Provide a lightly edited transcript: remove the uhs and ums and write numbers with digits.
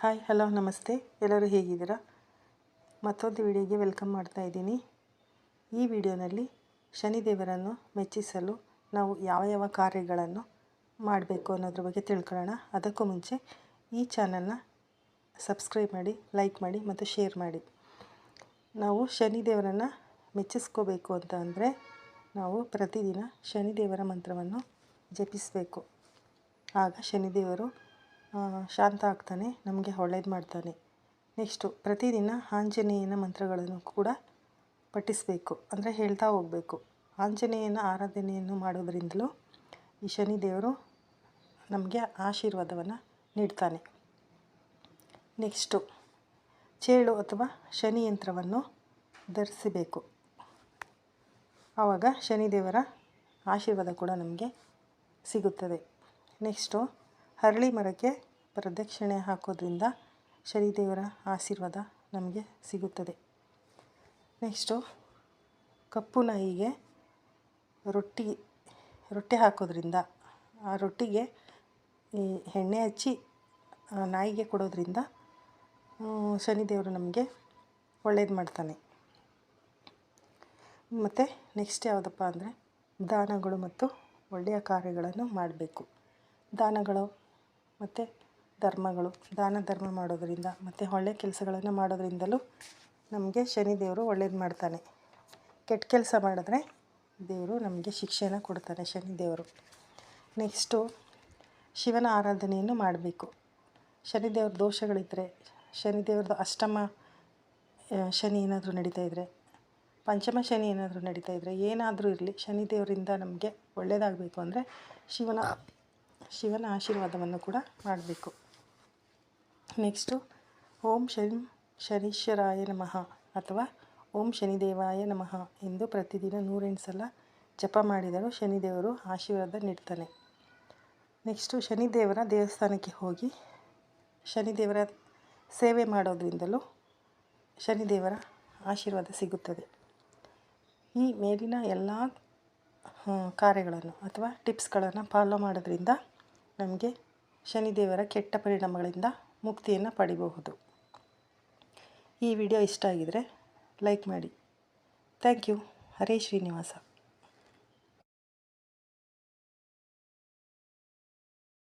Hi hello ನಮಸ್ತೆ, ಎಲ್ಲರೂ ಹೇಗಿದ್ದೀರಾ? ಮತ್ತೊಂದು ವಿಡಿಯೋಗೆ ವೆಲ್ಕಮ್ ಮಾಡ್ತಾ ಇದ್ದೀನಿ. ಈ ವಿಡಿಯೋನಲ್ಲಿ ಶನಿದೇವರನ್ನು ಮೆಚ್ಚಿಸಲು ನಾವು ಯಾವ ಕಾರ್ಯಗಳನ್ನು ಮಾಡಬೇಕು ಅನ್ನೋದ್ರ ಬಗ್ಗೆ ತಿಳ್ಕೊಳ್ಳೋಣ. ಅದಕ್ಕೂ ಮುಂಚೆ ಈ ಚಾನಲ್ನ ಸಬ್ಸ್ಕ್ರೈಬ್ ಮಾಡಿ, ಲೈಕ್ ಮಾಡಿ ಮತ್ತು ಶೇರ್ ಮಾಡಿ. ನಾವು ಶನಿದೇವರನ್ನು ಮೆಚ್ಚಿಸ್ಕೋಬೇಕು ಅಂತ ಅಂದರೆ ನಾವು ಪ್ರತಿದಿನ ಶನಿದೇವರ ಮಂತ್ರವನ್ನು ಜಪಿಸಬೇಕು. ಆಗ ಶನಿದೇವರು ಶಾಂತ ಆಗ್ತಾನೆ, ನಮಗೆ ಒಳ್ಳೇದು ಮಾಡ್ತಾನೆ. ನೆಕ್ಸ್ಟು ಪ್ರತಿದಿನ ಆಂಜನೇಯನ ಮಂತ್ರಗಳನ್ನು ಕೂಡ ಪಠಿಸಬೇಕು, ಅಂದರೆ ಹೇಳ್ತಾ ಹೋಗಬೇಕು. ಆಂಜನೇಯನ ಆರಾಧನೆಯನ್ನು ಮಾಡೋದರಿಂದಲೂ ಈ ಶನಿದೇವರು ನಮಗೆ ಆಶೀರ್ವಾದವನ್ನು ನೀಡ್ತಾನೆ. ನೆಕ್ಸ್ಟು ಚೇಳು ಅಥವಾ ಶನಿ ಯಂತ್ರವನ್ನು ಧರಿಸಬೇಕು. ಆವಾಗ ಶನಿದೇವರ ಆಶೀರ್ವಾದ ಕೂಡ ನಮಗೆ ಸಿಗುತ್ತದೆ. ನೆಕ್ಸ್ಟು ಅರಳಿ ಮರಕ್ಕೆ ಪ್ರದಕ್ಷಿಣೆ ಹಾಕೋದ್ರಿಂದ ಶನಿದೇವರ ಆಶೀರ್ವಾದ ನಮಗೆ ಸಿಗುತ್ತದೆ. ನೆಕ್ಸ್ಟು ಕಪ್ಪು ನಾಯಿಗೆ ರೊಟ್ಟಿ ಹಾಕೋದ್ರಿಂದ, ಆ ರೊಟ್ಟಿಗೆ ಈ ಎಣ್ಣೆ ಹಚ್ಚಿ ನಾಯಿಗೆ ಕೊಡೋದ್ರಿಂದ ಶನಿದೇವರು ನಮಗೆ ಒಳ್ಳೇದು ಮಾಡ್ತಾನೆ. ಮತ್ತು ನೆಕ್ಸ್ಟ್ ಯಾವುದಪ್ಪ ಅಂದರೆ ದಾನಗಳು ಮತ್ತು ಒಳ್ಳೆಯ ಕಾರ್ಯಗಳನ್ನು ಮಾಡಬೇಕು. ದಾನಗಳು ಮತ್ತು ಧರ್ಮಗಳು, ದಾನ ಧರ್ಮ ಮಾಡೋದರಿಂದ ಮತ್ತು ಒಳ್ಳೆಯ ಕೆಲಸಗಳನ್ನು ಮಾಡೋದ್ರಿಂದಲೂ ನಮಗೆ ಶನಿದೇವರು ಒಳ್ಳೇದು ಮಾಡ್ತಾನೆ. ಕೆಟ್ಟ ಕೆಲಸ ಮಾಡಿದ್ರೆ ದೇವರು ನಮಗೆ ಶಿಕ್ಷೆನ ಕೊಡ್ತಾನೆ ಶನಿದೇವರು. ನೆಕ್ಸ್ಟು ಶಿವನ ಆರಾಧನೆಯನ್ನು ಮಾಡಬೇಕು. ಶನಿದೇವ್ರ ದೋಷಗಳಿದ್ದರೆ, ಶನಿದೇವ್ರದ್ದು ಅಷ್ಟಮ ಶನಿ ಏನಾದರೂ ನಡೀತಾ ಇದ್ದರೆ, ಪಂಚಮ ಶನಿ ಏನಾದರೂ ನಡೀತಾ ಇದ್ದರೆ, ಏನಾದರೂ ಇರಲಿ ಶನಿದೇವರಿಂದ ನಮಗೆ ಒಳ್ಳೆಯದಾಗಬೇಕು ಅಂದರೆ ಶಿವನ ಆಶೀರ್ವಾದವನ್ನು ಕೂಡ ಮಾಡಬೇಕು. ನೆಕ್ಸ್ಟು ಓಂ ಶನೀಶ್ವರಾಯ ನಮಃ ಅಥವಾ ಓಂ ಶನಿದೇವಾಯ ನಮಃ ಎಂದು ಪ್ರತಿದಿನ 108 ಸಲ ಜಪ ಮಾಡಿದರೂ ಶನಿದೇವರು ಆಶೀರ್ವಾದ ನೀಡ್ತಾನೆ. ನೆಕ್ಸ್ಟು ಶನಿದೇವರ ದೇವಸ್ಥಾನಕ್ಕೆ ಹೋಗಿ ಶನಿದೇವರ ಸೇವೆ ಮಾಡೋದ್ರಿಂದಲೂ ಶನಿದೇವರ ಆಶೀರ್ವಾದ ಸಿಗುತ್ತದೆ. ಈ ಮೇಲಿನ ಎಲ್ಲ ಕಾರ್ಯಗಳನ್ನು ಅಥವಾ ಟಿಪ್ಸ್ಗಳನ್ನು ಫಾಲೋ ಮಾಡೋದ್ರಿಂದ ನಮಗೆ ಶನಿದೇವರ ಕೆಟ್ಟ ಪರಿಣಾಮಗಳಿಂದ ಮುಕ್ತಿಯನ್ನು ಪಡಿಬಹುದು. ಈ ವಿಡಿಯೋ ಇಷ್ಟ ಆಗಿದರೆ ಲೈಕ್ ಮಾಡಿ. Thank you. ಹರೇ ಶ್ರೀನಿವಾಸ.